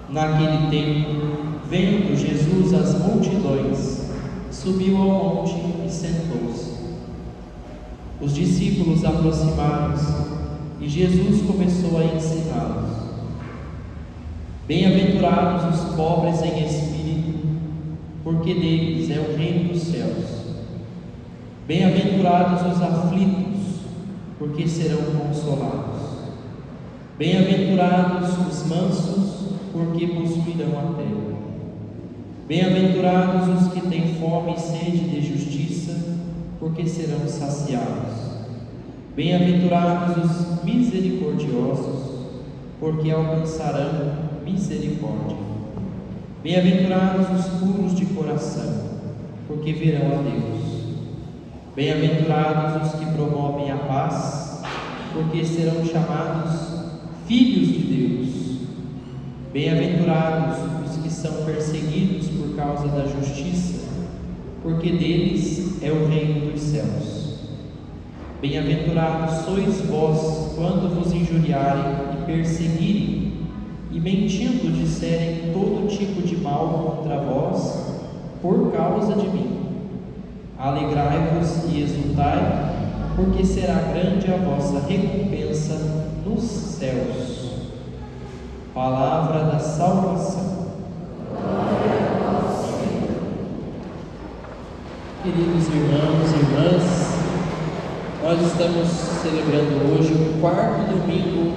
Naquele tempo, vendo Jesus as multidões, subiu ao monte e sentou-se. Os discípulos aproximaram-se e Jesus começou a ensiná-los. Bem-aventurados os pobres em espírito, porque deles é o reino dos céus. Bem-aventurados os aflitos, porque serão consolados. Bem-aventurados os mansos, porque possuirão a terra. Bem-aventurados os que têm fome e sede de justiça, porque serão saciados. Bem-aventurados os misericordiosos, porque alcançarão misericórdia. Bem-aventurados os puros de coração, porque verão a Deus. Bem-aventurados os que promovem a paz, porque serão chamados filhos de Deus. Bem-aventurados os que são perseguidos por causa da justiça, porque deles é o reino dos céus. Bem-aventurados sois vós, quando vos injuriarem e perseguirem, e mentindo disserem todo tipo de mal contra vós, por causa de mim. Alegrai-vos e exultai, porque será grande a vossa recompensa nos céus. Palavra da salvação. Glória a vós, Senhor. Queridos irmãos e irmãs, nós estamos celebrando hoje o 4º domingo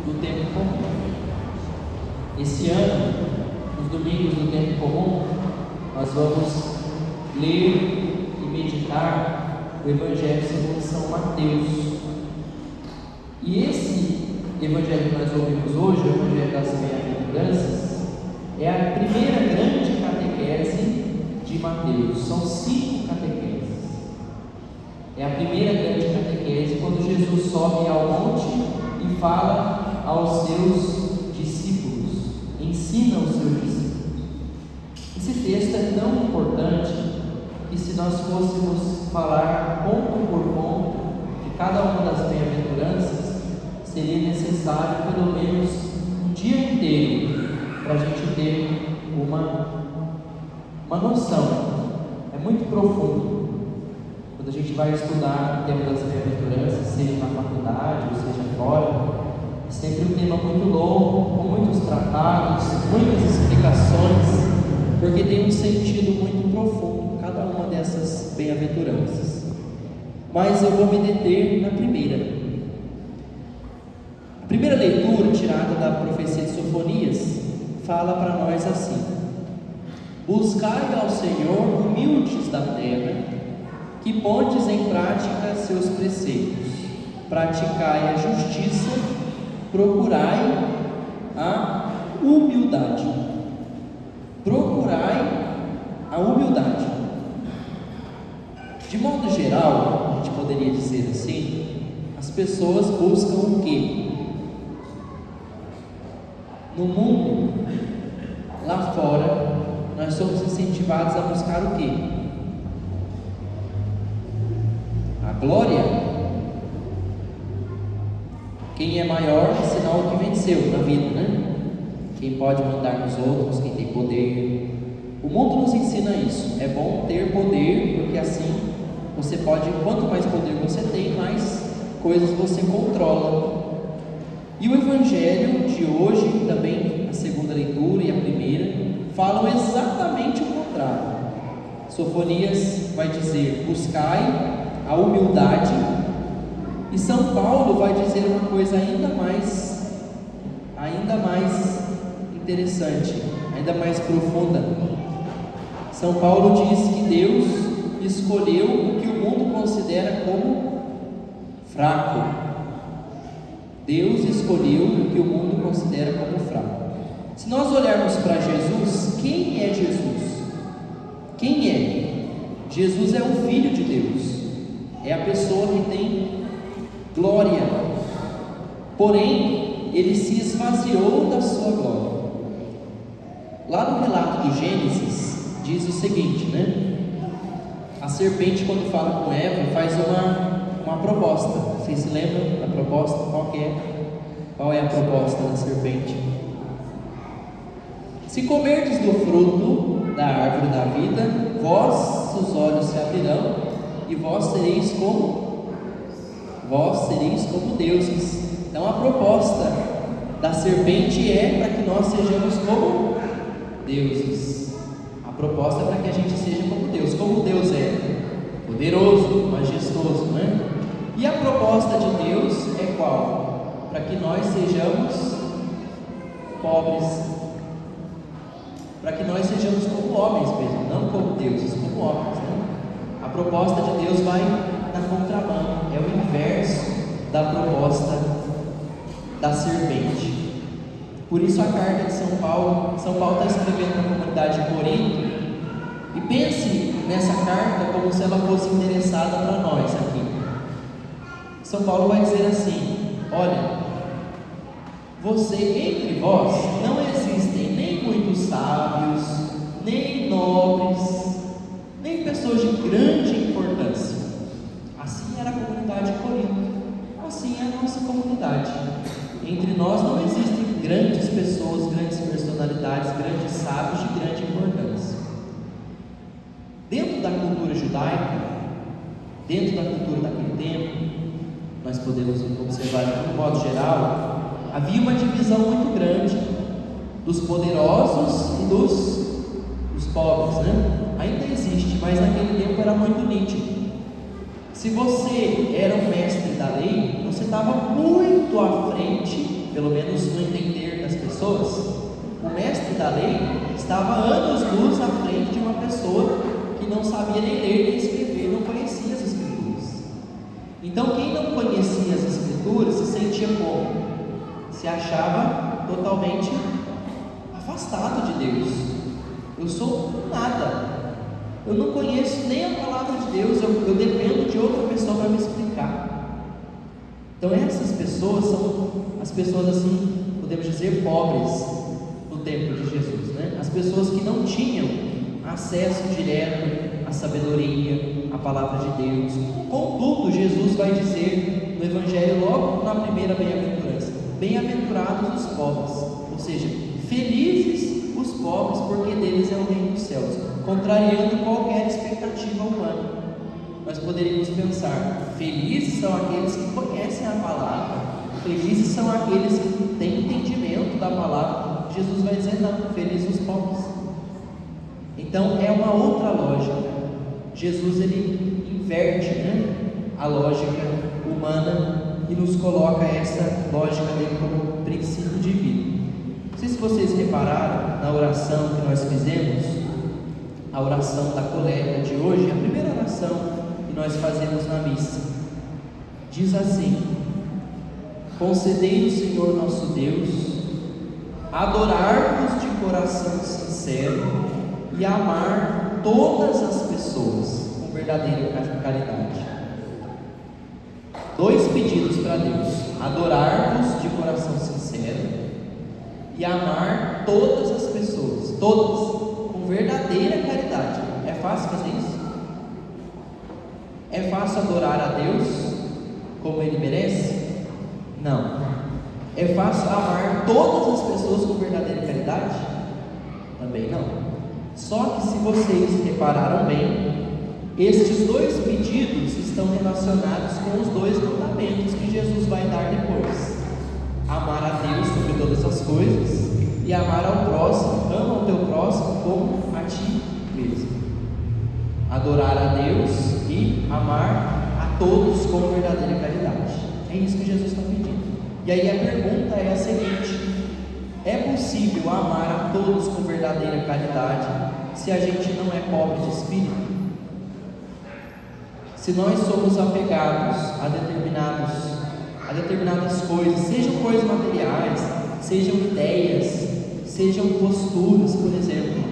do tempo comum. Esse ano, nos domingos do tempo comum, nós vamos ler e meditar o Evangelho segundo São Mateus. E esse Evangelho que nós ouvimos hoje, o Evangelho das Bem-aventuranças, é a primeira grande catequese de Mateus. São 5 catequeses. É a primeira grande catequese quando Jesus sobe ao monte e fala aos seus discípulos, ensina os seus discípulos. Esse texto é tão importante que, se nós fôssemos falar ponto por ponto de cada uma das bem-aventuranças, seria necessário pelo menos um dia inteiro para a gente ter uma noção. É muito profundo. Quando a gente vai estudar o tema das bem-aventuranças, seja na faculdade ou seja fora, é sempre um tema muito longo, com muitos tratados, muitas explicações, porque tem um sentido muito profundo cada uma dessas bem-aventuranças. Mas eu vou me deter na primeira. A primeira leitura, tirada da profecia de Sofonias, fala para nós assim: buscai ao Senhor humildes da terra, que pondes em prática seus preceitos, praticai a justiça, procurai a humildade. Procurai a humildade. De modo geral, a gente poderia dizer assim, as pessoas buscam o quê? No mundo, lá fora, nós somos incentivados a buscar o quê? A glória. Quem é maior é sinal que venceu na vida, né? Quem pode mandar nos outros, quem tem poder. O mundo nos ensina isso. É bom ter poder, porque assim você pode, quanto mais poder você tem, mais coisas você controla. E o Evangelho de hoje, também a segunda leitura e a primeira, falam exatamente o contrário. Sofonias vai dizer: buscai a humildade. E São Paulo vai dizer uma coisa ainda mais interessante, ainda mais profunda. São Paulo diz que Deus escolheu o que o mundo considera como fraco. Deus escolheu o que o mundo considera como fraco. Se nós olharmos para Jesus, quem é Jesus? Quem é? Jesus é o Filho de Deus, é a pessoa que tem glória, porém ele se esvaziou da sua glória. Lá no relato do Gênesis diz o seguinte, né? A serpente, quando fala com Eva, faz uma proposta. Vocês se lembram da proposta? Qual é a proposta da serpente? Se comerdes do fruto da árvore da vida, vossos olhos se abrirão e vós sereis como deuses. Então a proposta da serpente é para que nós sejamos como deuses. A proposta é para que a gente seja como Deus. Como Deus é poderoso, majestoso, né? E a proposta de Deus é qual? Para que nós sejamos pobres, para que nós sejamos como homens mesmo, não como deuses, como homens, né? A proposta de Deus vai na contramão, é o inverso da proposta da serpente. Por isso a carta de São Paulo está escrevendo para a comunidade de Corinto, e pense nessa carta como se ela fosse endereçada para nós aqui. São Paulo vai dizer assim: olha, entre vós não existem nem muitos sábios, nem nobres, nem pessoas de grande importância. Assim era a comunidade de Corinto, assim é a nossa comunidade. Entre nós não existem grandes pessoas, grandes personalidades, grandes sábios de grande importância. Dentro da cultura judaica, dentro da cultura daquele tempo, nós podemos observar de um modo geral, havia uma divisão muito grande dos poderosos e dos pobres, né? Ainda existe, mas naquele tempo era muito nítido. Se você era um mestre da lei, você estava muito à frente, pelo menos no entender das pessoas. O mestre da lei estava anos-luz à frente de uma pessoa que não sabia nem ler nem escrever, não conhecia as Escrituras. Então, quem não conhecia as Escrituras se sentia como? Se achava totalmente afastado de Deus. Eu sou nada. Eu não conheço nem a palavra de Deus, eu dependo de outra pessoa para me explicar. Então essas pessoas são as pessoas, assim, podemos dizer, pobres no tempo de Jesus, né? As pessoas que não tinham acesso direto à sabedoria, à palavra de Deus. Contudo, Jesus vai dizer no Evangelho, logo na primeira bem-aventurança: bem-aventurados os pobres, ou seja, felizes os pobres, porque deles é o reino dos céus, contrariando qualquer expectativa humana. Nós poderíamos pensar: felizes são aqueles que conhecem a palavra, felizes são aqueles que têm entendimento da palavra. Jesus vai dizer: não, felizes os pobres. Então é uma outra lógica. Jesus, ele inverte, né, a lógica humana e nos coloca essa lógica dele como princípio divino. Não sei se vocês repararam na oração que nós fizemos, a oração da coleta de hoje, a primeira oração que nós fazemos na missa. Diz assim: concedei-nos, Senhor nosso Deus, adorar-vos de coração sincero e amar todas as pessoas com verdadeira caridade. Dois pedidos para Deus: adorar-vos de coração sincero e amar todas as pessoas, todas, com verdadeira caridade. É fácil fazer isso? É fácil adorar a Deus como Ele merece? Não. É fácil amar todas as pessoas com verdadeira caridade? Também não. Só que, se vocês repararam bem, estes dois pedidos estão relacionados com os dois mandamentos que Jesus vai dar depois: amar a Deus sobre todas as coisas e amar ao próximo. Ama o teu próximo como a ti mesmo. Adorar a Deus e amar a todos com verdadeira caridade. É isso que Jesus está pedindo. E aí a pergunta é a seguinte: é possível amar a todos com verdadeira caridade se a gente não é pobre de espírito? Se nós somos apegados a determinadas coisas, sejam coisas materiais, sejam ideias, sejam posturas, por exemplo.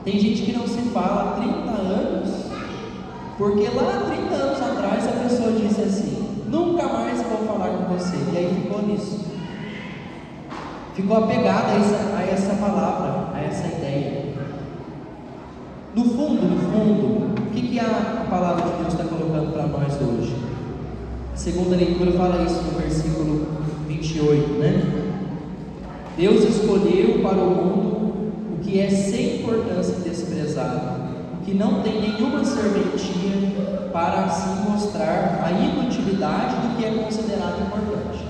Tem gente que não se fala há 30 anos, porque lá há 30 anos atrás a pessoa disse assim: nunca mais vou falar com você, e aí ficou nisso, ficou apegada a essa palavra, a essa ideia. No fundo, o que a palavra de Deus está colocando para nós hoje? A segunda leitura fala isso no versículo 28, né? Deus escolheu para o mundo o que é sem importância e desprezado, o que não tem nenhuma serventia, para assim mostrar a inutilidade do que é considerado importante.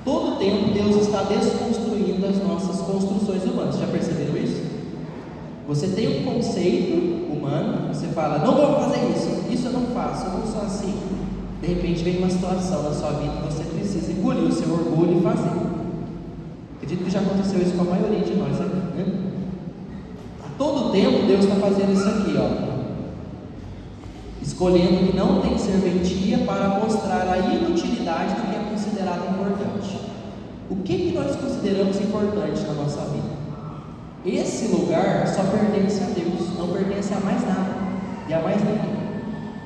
Todo tempo Deus está desconstruindo as nossas construções humanas. Já perceberam isso? Você tem um conceito humano, você fala: não vou fazer isso eu não faço, eu não sou assim. De repente vem uma situação na sua vida que você precisa engolir o seu orgulho e fazer. Acredito que já aconteceu isso com a maioria de nós aqui, né? A todo tempo Deus está fazendo isso aqui, escolhendo o que não tem serventia para mostrar a inutilidade do que é considerado importante. O que nós consideramos importante na nossa vida? Esse lugar só pertence a Deus, não pertence a mais nada e a mais ninguém.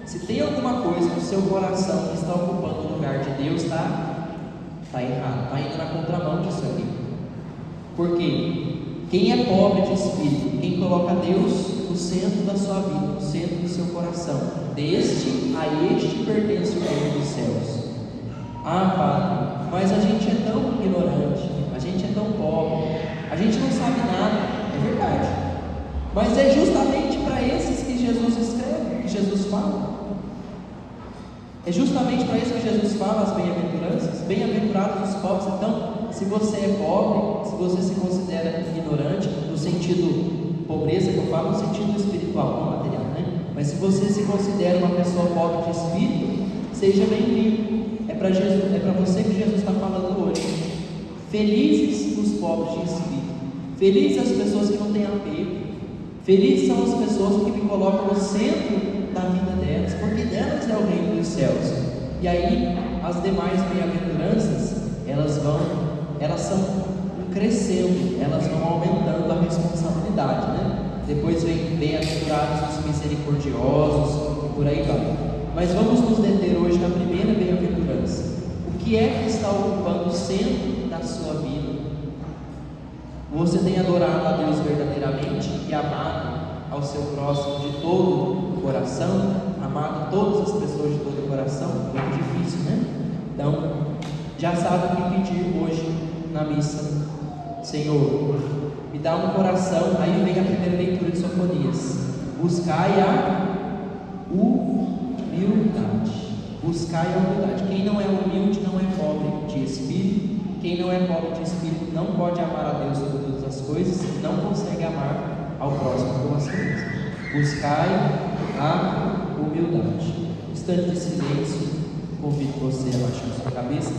Se tem alguma coisa no seu coração que está ocupando o lugar de Deus, está errado, está indo na contramão disso aqui. Porque quem é pobre de espírito, quem coloca Deus no centro da sua vida, no centro do seu coração, deste a este pertence o reino dos céus. Ah, Padre, mas a gente é tão ignorante, a gente é tão pobre, a gente não sabe nada. É verdade, mas é justamente para esses que Jesus escreve, que Jesus fala. É justamente para isso que Jesus fala as bem-aventuranças. Bem-aventurados os pobres. Então, se você é pobre, se você se considera ignorante, no sentido pobreza que eu falo, no sentido espiritual, não material, né? Mas se você se considera uma pessoa pobre de espírito, seja bem-vindo. É para você que Jesus está falando hoje. Felizes os pobres de espírito. Felizes as pessoas que não têm apego. Felizes são as pessoas que me colocam no centro da vida delas, porque delas é o reino dos céus. E aí as demais bem-aventuranças, elas são crescendo, elas vão aumentando a responsabilidade, né? Depois vem bem-aventurados os misericordiosos e por aí vai. Mas vamos nos deter hoje na primeira bem-aventurança. O que é que está ocupando o centro da sua vida? Você tem adorado a Deus verdadeiramente e amado ao seu próximo de todo o coração, amado todas as pessoas de todo o coração? Muito difícil, né? Então, já sabe o que pedir hoje na missa. Senhor, me dá um coração. Aí vem a primeira leitura de Sofonias: buscai a humildade. Buscai a humildade. Quem não é humilde não é pobre de espírito. Quem não é pobre de espírito não pode amar a Deus sobre todas as coisas, não consegue amar ao próximo como a si mesmo. Buscai a humildade. Instante de silêncio, convido você a baixar a sua cabeça.